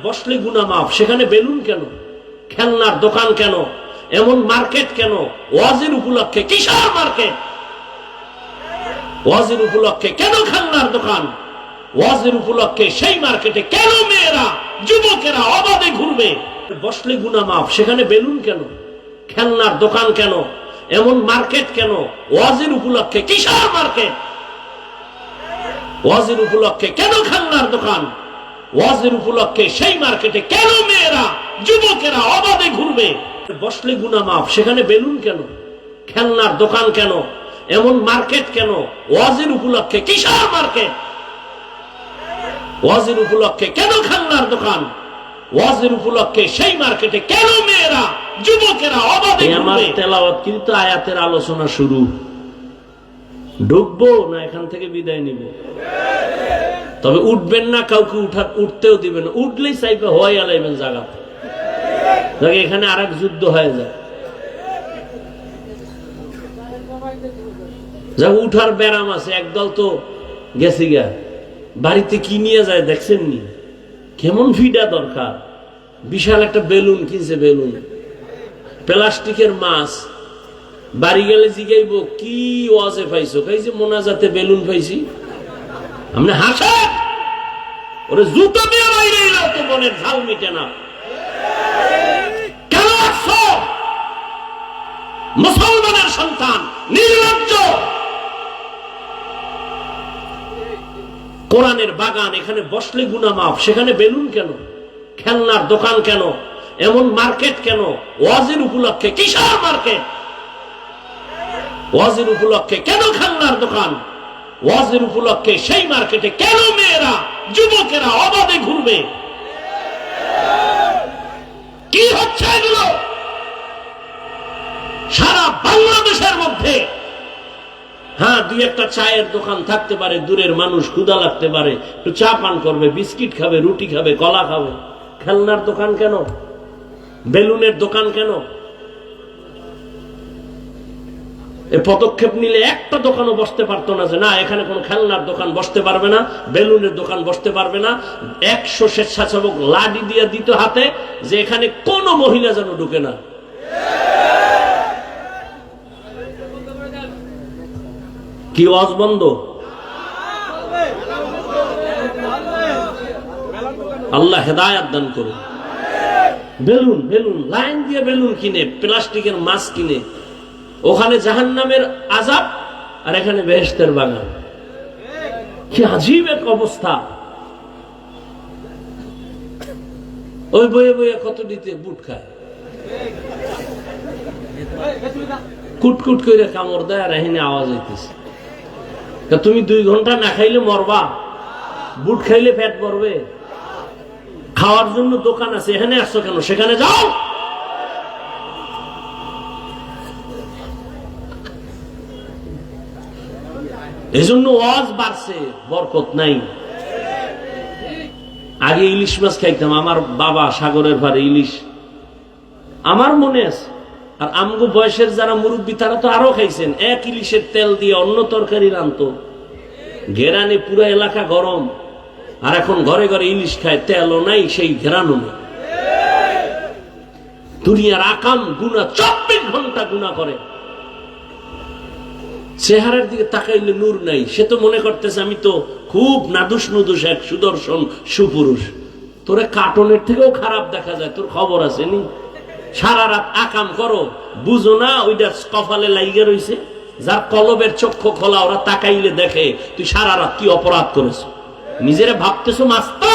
বসলে গুনাহ মাফ, সেখানে বেলুন কেন, খেলনার দোকান কেন, এমন মার্কেট কেন? ওয়াজের উপলক্ষে কিসের মার্কেট? ওয়াজের উপলক্ষে কেন খেলনার দোকান? ওয়াজের উপলক্ষে সেই মার্কেটে কেন মেয়েরা যুবকেরা অবাধে ঘুরবে? বসলে গুনাহ মাফ, সেখানে বেলুন কেন, খেলনার দোকান কেন, এমন মার্কেট কেন? ওয়াজের উপলক্ষে কিসের মার্কেট? ওয়াজের উপলক্ষে কেন খেলনার দোকান? ওয়াজের উপলক্ষে সেই মার্কেটে কেন মেয়েরা যুবকেরা অবাধে ঘুরবে? বসলে গুনাহ মাফ, সেখানে বেলুন কেন, খেলনার দোকান কেন, এমন মার্কেট কেন? ওয়াজের উপলক্ষে কিসের মার্কেট? ওয়াজের উপলক্ষে কেন খেলনার দোকান? ওয়াজের উপলক্ষে সেই মার্কেটে কেন মেয়েরা যুবকেরা অবাধে ঘুরবে? আমার তেলাওয়াত কিন্তু আয়াতের আলোচনা শুরু, ঢুকবো না এখান থেকে বিদায় নিব? তবে উঠবেন না, কাউকে উঠতেও দিবেন না, উঠলেই চাইবে হওয়াই আলাইবেন জায়গা। এখানে আর এক যুদ্ধ হয়ে যায়। যা উঠার ব্যারাম আছে, একদল তো গেছে গা, বাড়িতে কি নিয়ে যায় দেখছেন নি? কেমন ফিডা দরকার, বিশাল একটা বেলুন কিনছে, বেলুন প্লাস্টিকের মাছ। বাড়ি গেলে জিগাইব কি ওয়াজে পাইছো? কাইছে মোনাজাতে বেলুন পাইছি। আপনি হাসেন, ওরে জুতো দিয়ে বাইরে এলো তো মনের ঝাল মিটে না। কেন আসছো? মুসলমানের সন্তান, নির্লজ্জ। কোরআনের বাগান, এখানে বসলে গুনাহ মাফ, সেখানে বেলুন কেন, খেলনার দোকান কেন, এমন মার্কেট কেন? ওয়াজের উপলক্ষে কিসের মার্কেট? ওয়াজের উপলক্ষে কেন খেলনার দোকান? ওয়াজের উপলক্ষে সেই মার্কেটে কেন মেয়েরা যুবকেরা অবাধে ঘুরবে? কি হচ্ছে এগুলো? সারা বাংলাদেশের মধ্যে হ্যাঁ দুই একটা চায়ের দোকান থাকতে পারে, দূরের মানুষ ক্ষুধা লাগতে পারে, একটু চা পান করবে, বিস্কিট খাবে, রুটি খাবে, কলা খাবে। খেলনার দোকান কেন, বেলুনের দোকান কেন? এই পদক্ষেপ নিলে একটা দোকানও বসতে পারতো না যে না এখানে কোনো খেলনার দোকান বসতে পারবে না, বেলুনের দোকান বসতে পারবে না। 100 স্বেচ্ছাসেবক লাঠি দিয়ে দিত হাতে যে এখানে কোনো মহিলা যেন ঢুকে না। কি ওয়াজ বন্ধ? আল্লাহ হেদায়াত দান করুন। বেলুন বেলুন লাইন দিয়ে বেলুন কিনে, প্লাস্টিকের মাছ কিনে, ওখানে জাহান্নামের আযাব আর এখানে বেহেশতের বাগান। কি আজীব এক অবস্থা। ওই বয়ে বয়ে কত দিতে বুট খায়, কুটকুট করে কামড় দেয় আর এখানে আওয়াজ হইতেছে। তুমি 2 ঘন্টা না খাইলে মরবা, বুট খাইলে পেট ভরবে। খাওয়ার জন্য দোকান আছে, এখানে আসছো কেন? সেখানে যাও। এজন্য ওয়াজ বাড়ছে, বরকত নাই। আগে ইলিশ মাছ খাইতাম, আমার বাবা সাগরের পারে ইলিশ, আমার মনে আছে। আর আমগো বয়সের যারা মুরব্বী তারা তো আরো খাইছেন। এক ইলিশের তেল দিয়ে অন্য তরকারি রান্তো, ঘেরানে পুরো এলাকা গরম। আর এখন ঘরে ঘরে ইলিশ খায়, তেলও নাই, সেই ঘেরানো নেই। দুনিয়ার আকাম গুনাহ 24 ঘন্টা গুনাহ করে। চেহারার দিকে তাকাইলে নূর নাই। সে তো মনে করতেছে আমি তো খুব নাদুস নুদুস এক সুদর্শন সুপুরুষ। তোরে কার্টুনের থেকেও খারাপ দেখা যায়, তোর খবর আছে নি? সারা রাত আকাম করো, বুঝো না ওইটা কপালে লাইগে রইছে। যার কলবের চক্ষু খোলা, ওরা তাকাইলে দেখে তুই সারা রাত কি অপরাধ করেছ। নিজেরা ভাবতেছো মাস্টার,